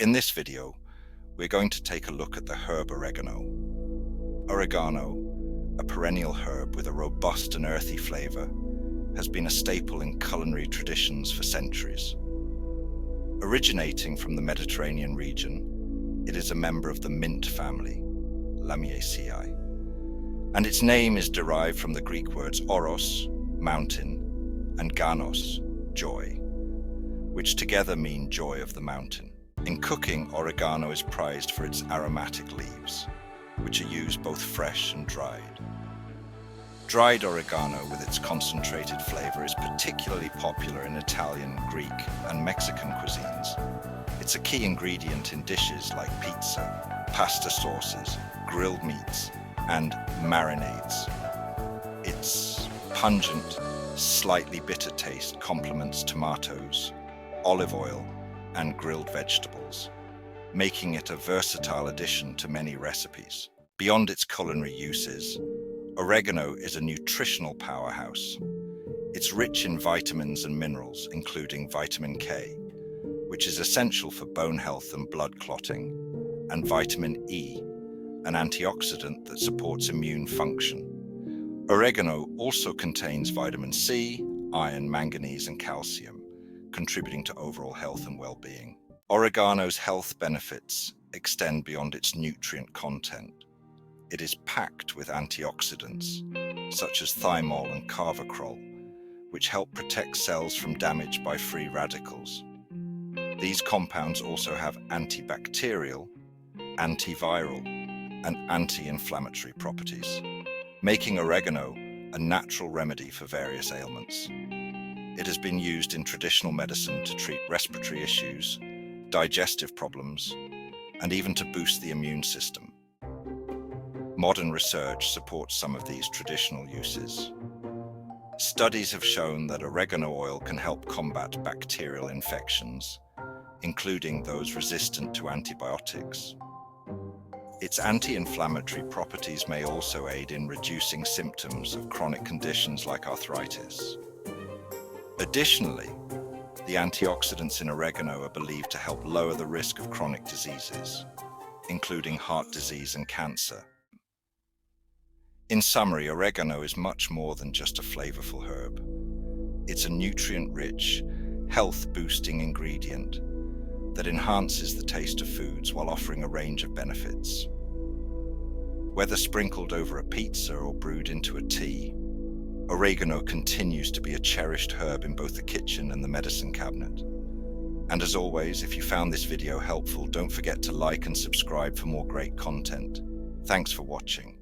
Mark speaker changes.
Speaker 1: In this video, we're going to take a look at the herb oregano. Oregano, a perennial herb with a robust and earthy flavor, has been a staple in culinary traditions for centuries. Originating from the Mediterranean region, it is a member of the mint family, Lamiaceae, and its name is derived from the Greek words oros, mountain, and ganos, joy, which together mean joy of the mountain. In cooking, oregano is prized for its aromatic leaves, which are used both fresh and dried. Dried oregano with its concentrated flavor is particularly popular in Italian, Greek, and Mexican cuisines. It's a key ingredient in dishes like pizza, pasta sauces, grilled meats, and marinades. Its pungent, slightly bitter taste complements tomatoes, olive oil, and grilled vegetables, making it a versatile addition to many recipes. Beyond its culinary uses, oregano is a nutritional powerhouse. It's rich in vitamins and minerals, including vitamin K, which is essential for bone health and blood clotting, and vitamin E, an antioxidant that supports immune function. Oregano also contains vitamin C, iron, manganese, and calcium, contributing to overall health and well-being. Oregano's health benefits extend beyond its nutrient content. It is packed with antioxidants, such as thymol and carvacrol, which help protect cells from damage by free radicals. These compounds also have antibacterial, antiviral, and anti-inflammatory properties, making oregano a natural remedy for various ailments. It has been used in traditional medicine to treat respiratory issues, digestive problems, and even to boost the immune system. Modern research supports some of these traditional uses. Studies have shown that oregano oil can help combat bacterial infections, including those resistant to antibiotics. Its anti-inflammatory properties may also aid in reducing symptoms of chronic conditions like arthritis. Additionally, the antioxidants in oregano are believed to help lower the risk of chronic diseases, including heart disease and cancer. In summary, oregano is much more than just a flavorful herb. It's a nutrient-rich, health-boosting ingredient that enhances the taste of foods while offering a range of benefits. Whether sprinkled over a pizza or brewed into a tea, oregano continues to be a cherished herb in both the kitchen and the medicine cabinet. And as always, if you found this video helpful, don't forget to like and subscribe for more great content. Thanks for watching.